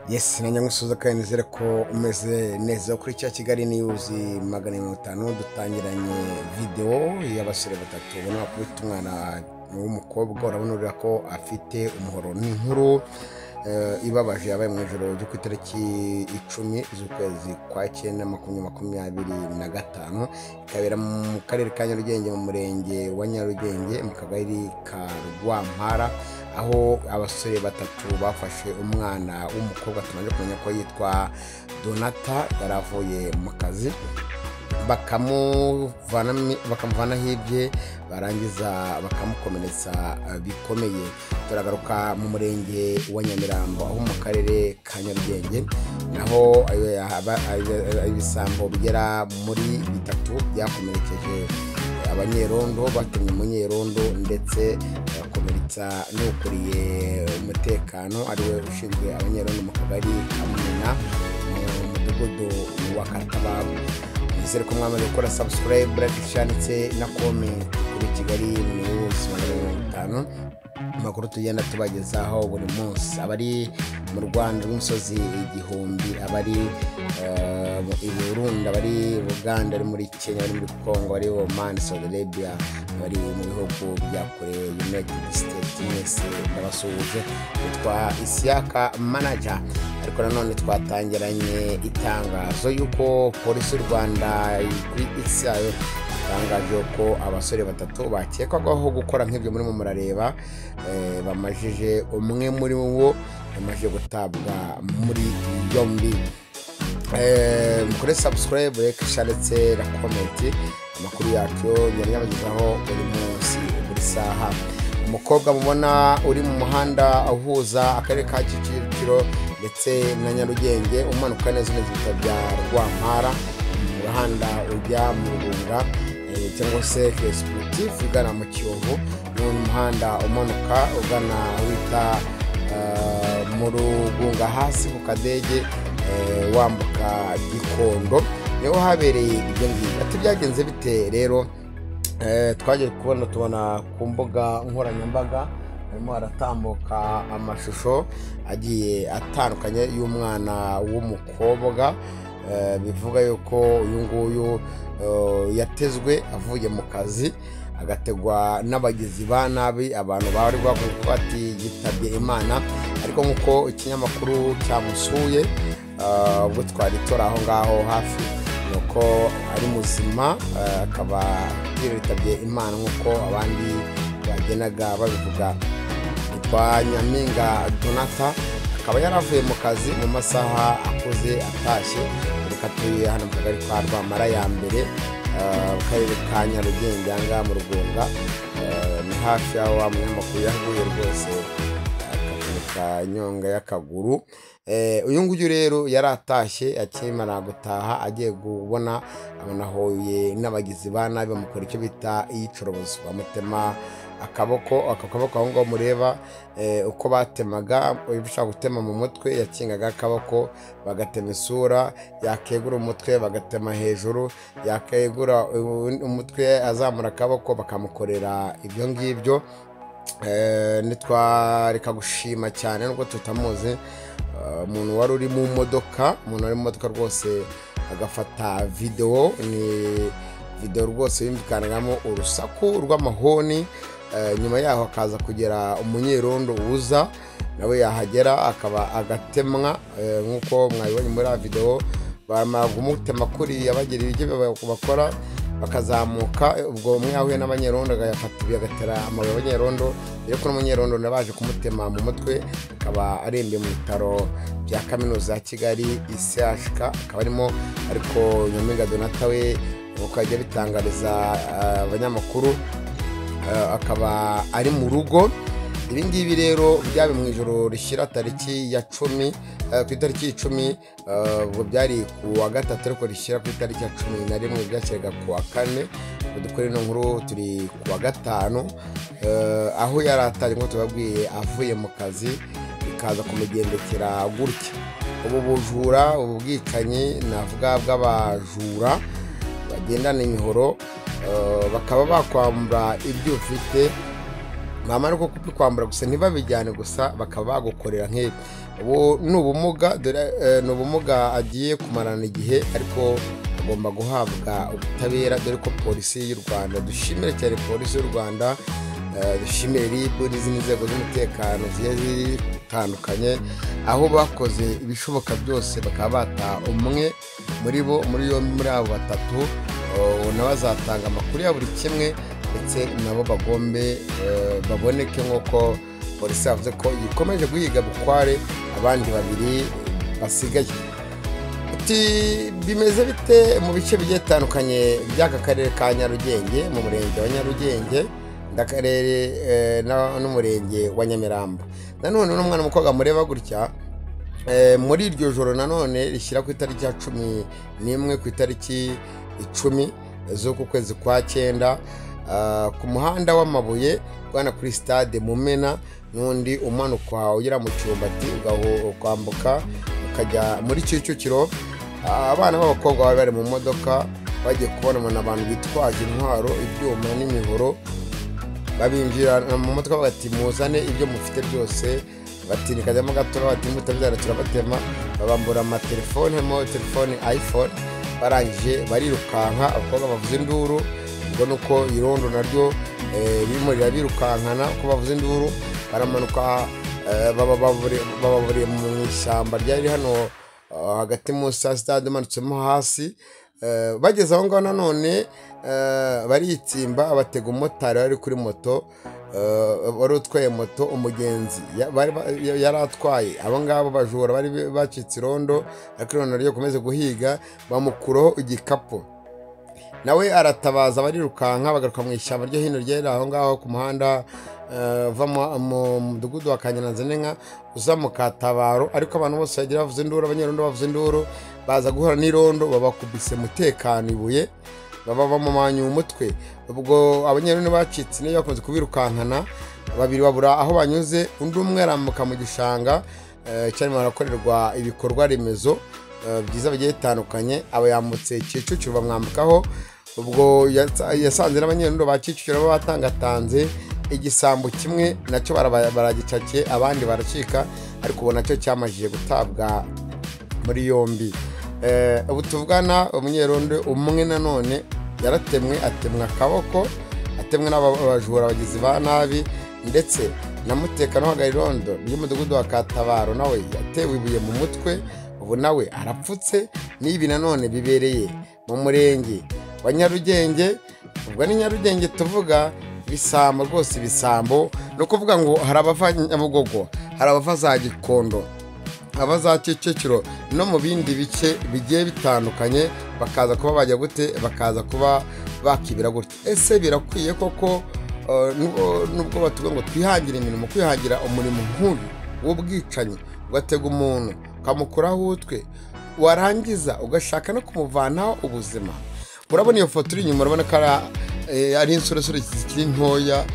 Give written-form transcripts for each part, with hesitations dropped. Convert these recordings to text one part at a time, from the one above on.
Yes, nanyangusuza kandi nizere ko umeze neza kuri cya Kigali News 500 dutangiranye video y'abasore batatu ubona ko umwana w'umukobwa urabona ko afite umuhoro n'inkuru ibabaje yabaye mu ijoro ryo ku itariki 10 z'ukwezi kwa 9 2025 ikabera mu karere ka Nyarugenge mu murenge wa Nyarugenge mu kagari ka Rwampara aho abasore batatu bafashe umwana w'umukobwa tumaze kumenya ko yitwa Donata yaravuye mu kazi bakamuvana hibye barangiza bakamukomeretsa bikomeye. Turagaruka mu murenge wa Nyamirambo aho mu karere ka Nyarugenge naho ibisambo bigera muri bitatu byakomerekeje abanyerondo batumye umunyerondo ndetse bakomeretsa n'ukuriye umutekano ariwe ushinzwe abanyerondo mu kagari ka Munina mu mudugudu wa Katababu. Nizere ko mwamaze gukora subscribe, like, share ndetse na comment kuri Kigali News 500 amakuru tugenda tubagezaho buri munsi. Abari mu Rwanda rw'umusozi igihumbi, abari i Burundi, abari Uganda, ari muri Kenya, ari muri Congo, ari Oman, Saudi Arabia, abari mu bihugu bya kure United States mwese ndabasuhuje. Yitwa Isiaka Manager. Ariko nanone twatangiranye itangazo yuko polisi y'u Rwanda kuri X itangaje ko abasore batatu bakekwagaho gukora nk'ibyo muri mu murareba bamajije umwe muri bo yamaje gutabwa muri yombi. Mukore subscribe, like, share ndetse na comment amakuru yacu yari yabagezaho buri munsi buri saha. Umukobwa mubona uri mu muhanda ahuza akarere ka Kicukiro ndetse na Nyarugenge umanuka neza n'ibitaro bya Rwampara mu muhanda ujya mu Rugunga cyangwa se Sportif ugana mu Kiyovu, ni umuhanda umanuka ugana wita mu Rugunga hasi ku Kadege wambuka Gikondo niho habereye ibyo ngibyo. Ati byagenze bite rero? Twagiye tubona ku mbuga nkoranyambaga harimo haratambuka amashusho agiye atandukanye y'umwana w'umukobwa bivuga yuko uyu nguyu yatezwe avuye mu kazi agategwa n'abagizi ba nabi, abantu bari bavuga bati yitabye Imana. Ariko nkuko ikinyamakuru cyamusuye ubwo twari tori aho ngaho hafi nuko ari muzima akaba yitabye Imana nkuko abandi bagenaga babivuga. Yitwa Nyampinga Donata akaba yaravuye mu kazi mu masaha akuze atashye reka tuye hano mu kagari ka Rwampara ya mbere karere ka Nyarugenge anga mu Rugunga ni hafi aho wa munyamakuru yahuye rwose akavunika nyonga y'akaguru. Uyu nguyu rero yaratashye akimara gutaha agiye kubona abona hoye n'abagizi ba nabi bamukora icyo bita iyicorobozo bamutema akaboko aho ngo mureba uko batemaga bishaka gutema mu mutwe yakingaga akaboko bagatema isura, yakegura umutwe bagatema hejuru, yakegura umutwe azamura akaboko bakamukorera ibyo ngibyo. Nitwareka gushima cyane nubwo tutamuzi umuntu wari uri mu modoka, umuntu ari mu modoka rwose agafata video, ni video rwose yumvikanagamo urusaku rw'amahoni. Nyuma yaho akaza kugera umunyerondo uza nawe yahagera akaba agatemwa nkuko mwabibonye muri video, bamara kumutema kuri yabagira ibyo bakora bakazamuka. Ubwo umwe yahuye n'abanyerondo agafata agatera amabuye abanyerondo, ariko n'umunyerondo nabaje kumutema mu mutwe akaba arembye mu bitaro bya kaminuza ya Kigali ICHK akaba arimo. Ariko Nyampinga Donata we uko ajya bitangariza abanyamakuru akaba ari mu rugo. Ibi ngibi rero byabe mu ijoro rishyira tariki ya 10 ku itariki 10 ubwo byari ku wa gatatu ariko rishyira ku itariki ya 11 byakiraga ku wa 4. Dukore no nkuru turi ku wa gatanu aho yaratari ngo tubabwiye avuye mu kazi ikaza kumugendekera gutya. Ubu bujura ubu bwicanyi navuga bw'abajura bagendana imihoro bakaba bakwambura ibyo ufite bamara ko kubikwambura gusa ntibabijyane gusa bakaba bagukorera nk'ibi. ubu ni ubumuga dore ni ubumuga agiye kumarana igihe ariko agomba guhabwa ubutabera dore ko polisi y'u Rwanda, dushimire cyane polisi y'u Rwanda, dushimire RIB n'izindi nzego z'umutekano zigiye zitandukanye, aho bakoze ibishoboka byose bakaba bata umwe muri abo batatu, nabo bazatanga amakuru ya buri kimwe ndetse nabo bagombe baboneke nk'uko polisi yavuze ko ikomeje guhiga bukware abandi babiri basigaye. Bimeze bite mu bice bigiye bitandukanye by'aka karere ka Nyarugenge, mu murenge wa Nyarugenge n'akarere n'umurenge wa Nyamirambo. Nanone n'umwana mukobwa mureba gutya muri iryo joro nanone rishyira ku itariki ya 11 ku itariki 10 z'uku kwezi kwa 9 ku muhanda w'amabuye bwana kuri stade Mumena, n'undi umanuka ugera mu Cyumbati ukwambuka ukajya muri Kicukiro. Abana b'abakobwa bari mu modoka bagiye kubona abantu bitwaje intwaro, ibyuma n'imihoro, babinjira mu modoka bati muzane ibyo mufite byose, bati nikajyamo gatora, bati mutabyara turabatema, babambura amatelefone telefone iPhone, barangije barirukanka. Abakobwa bavuze induru, ubwo nuko irondo naryo birimo rirabirukankana, uko bavuze induru baramanuka bababuriye mu ishyamba ryari hano hagati mu stade manutsemo hasi. Bageze aho ngaho nanone baritsimba, abatega umumotari wari kuri moto, wari utwaye moto, umugenzi yari atwaye. Abo ngabo bajura bari bacitse irondo, ariko irondo ryo komeze guhiga, bamukuraho igikapu, nawe aratabaza, barirukanka bagaruka mu ishyamba ryo hino ryari aho ngaho ku muhanda uva mu mudugudu wa Kanyananzenenka uza mu Katabaro. Ariko abantu bose bagira bavuze induru, abanyerondo bavuze induru, baza guhura n'irondo, babakubise umutekano ibuye, baba bamumanya umutwe. Ubwo abanyerondo bacitse niyo bakunze kubirukankana, babiri babura aho banyuze, undi umwe arambuka mu gishanga cyarimo harakorerwa ibikorwa remezo byiza bigiye bitandukanye. Aba yambutse Kicukiro bamwambukaho, ubwo yasanze n'abanyerondo ba Kicukiro batangatanze igisambo kimwe, nacyo baragicakiye, abandi baracika, ariko ubu nacyo cyamajije gutabwa muri yombi. Ubu tuvugana umunyerondo umwe nanone yaratemwe, atemwa akaboko, atemwe n'abajura abagizi ba nabi, ndetse na mutekano w'agarirondo ry'umudugudu wa Katabaro nawe yatewe ibuye mu mutwe, ubu nawe arapfutse. N'ibi nanone bibereye mu murenge wa Nyarugenge. Ubwo ni Nyarugenge tuvuga, bisambo rwose, bisambo no kuvuga ngo hari abava Nyabugogo, hari abava za Gikondo, abaza Kicukiro no mu bindi bice bigiye bitandukanye, bakaza kuba bajya gute, bakaza kuba bakibira gute. Ese birakwiye koko nubwo batuvuga ngo twihangira imirimo, kwihangira umurimo nk'uyu w'ubwicanyi, ugatega umuntu ukamukuraho utwe, warangiza ugashaka no kumuvanaho ubuzima? Murabona iyo foto iri inyuma, urabona ko ari insoresore zikiri ntoya,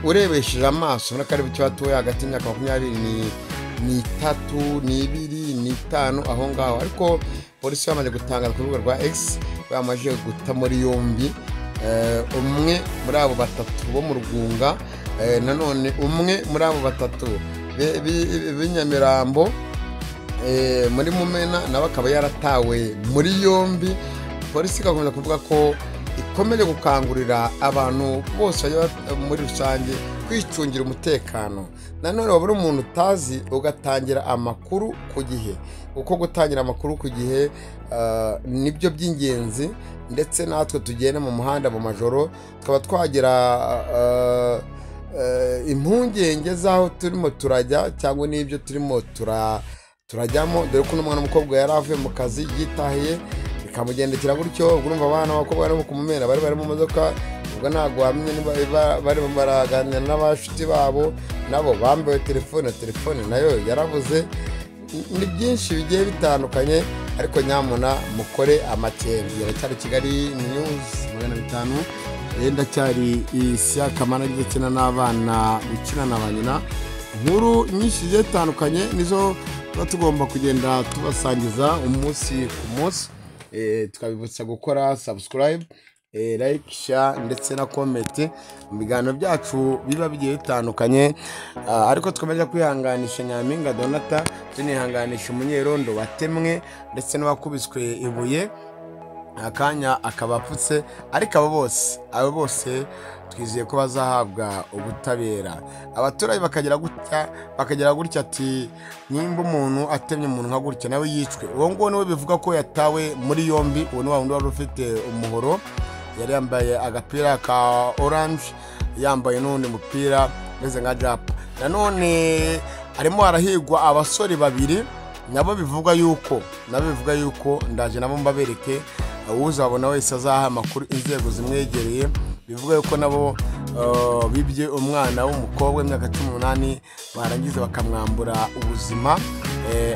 urebesheje amaso urabona ko ari bucyo batoya, hagati y'imyaka 23, 2, 5 aho ngaho. Ariko polisi yamaze gutangaza ku rubuga rwa X, bamaze guta muri yombi umwe muri abo batatu bo mu Rugunga, nanone umwe muri abo batatu b'Inyamirambo muri Mumena, nawe akaba yaratawe muri yombi. Polisi igakomeza kuvuga ko ikomeje gukangurira abantu bose muri rusange kwicungira umutekano. Nanone wabura umuntu utazi ugatangira amakuru ku gihe, uko gutangira amakuru ku gihe nibyo by'ingenzi. Ndetse natwe tugenda mu muhanda mu majoro, tukaba twagira impungenge z'aho turimo turajya cyangwa n'ibyo turimo turajyamo, dore ko n'umwana w'umukobwa yari avuye mu kazi yitahiye bikamugendekera gutyo. Urumva abana b'abakobwa bari ku Mumena bari mu modoka, ubwo ntabwo wamenye bari baraganira n'abashuti babo, nabo bambaye telefone nayo yarabuze. Ni byinshi bigiye bitandukanye, ariko nyamuna mukore amakenga. Yaracyari Kigali News 500, yenda cyari Isiakamana ndetse n'abana ukina na banyina. Nkuru nyinshi zigiye zitandukanye nizo tugomba kugenda tubasangiza umunsi ku munsi. Tukabibutsa gukora subscribe, like share ndetse na comment mu biganiro byacu biba bigiye bitandukanye. Ariko twamaze kwihanganisha Nyampinga Donata, tunihanganisha umunyerondo watemwe ndetse n'uwakubiswe ibuye akanya akabapfutse, ariko abo bose twizeye ko bazahabwa ubutabera. Abaturage bakagira gutya ati nimba umuntu atemye umuntu nka gutya nawe yicwe. Uwo ngo niwe bivuga ko yatawe muri yombi. Uwo ni wa wundi wari ufite umuhoro, yari yambaye agapira ka orange, yambaye n'undi mupira meze nka japa. Nanone arimo arahigwa abasore babiri, nabo bivuga yuko ndaje nabo mbabereke, uzabona wese azaha amakuru inzego zimwegereye. Bivuga yuko nabo bibye umwana w'umukobwa w'imyaka 18 barangiza bakamwambura ubuzima,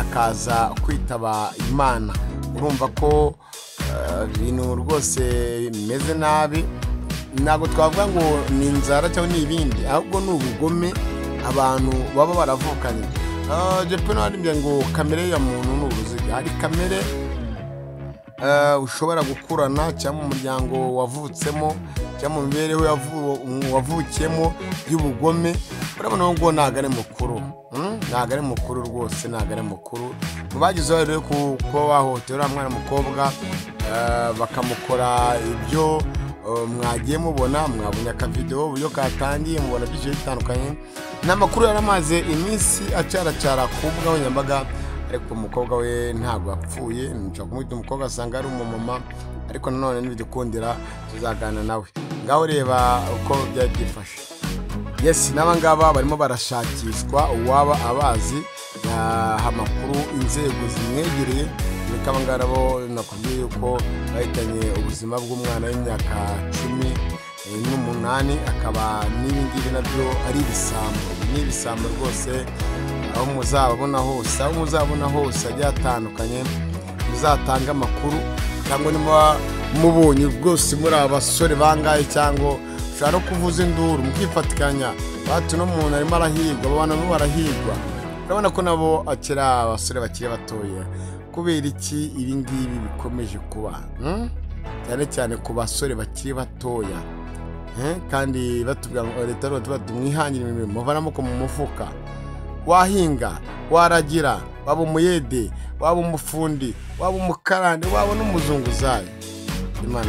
akaza kwitaba Imana. Urumva ko ibintu rwose bimeze nabi. Ntabwo twavuga ngo ni inzara cyangwa ni ibindi, ahubwo ni ubugome abantu baba baravukanye. Jepe n'abandi ngo kamere ya muntu ni uruziga. Hari kamere ushobora gukurana cyangwa mu muryango wavutsemo cyangwa mu mibereho wavukiyemo y'ubugome. Urabona ngo ntago ari mukuru rwose, ntago ari mukuru. Bagize rero kuko bahotera umwana mukobwa bakamukora ibyo mwagiye mubona, mwabonye akavideo uburyo katangiye, mubona byinshi bitandukanye. N'amakuru yaramaze iminsi acaracara ku mbuga nkoranyambaga, ariko umukobwa we ntabwo apfuye. Nca kumwita umukobwa asanga ari umumama, ariko nanone nibidukundira tuzagana nawe. Ngaho reba uko byagifashe. Yes, n'abangaba barimo barashakishwa uwaba abazi amakuru inzego zimwegereye. Nikabangara bo nakubwiye yuko bahitanye ubuzima bw'umwana w'imyaka 18, akaba n'ibingibi nabyo ari ibisambo rwose. Aho muzabona hose ajya atandukanye, muzatanga amakuru, cyangwa niba mubonye rwose muri abasore bangaye, cyangwa ushaka no kuvuza induru mukifatikanya batu no muntu arimo arahigwa, abana bo barahigwa. Urabona ko nabo akira abasore bakiri batoya. Kubera iki ibi ngibi bikomeje kuba cyane ku basore bakiri batoya, kandi batubwira ngo leta tumwihangira imirimo, muvanamo ko mu mufuka. Wahinga, waragira, waba umuyede, waba umufundi, waba umukarande, waba n'umuzunguzayi. Imana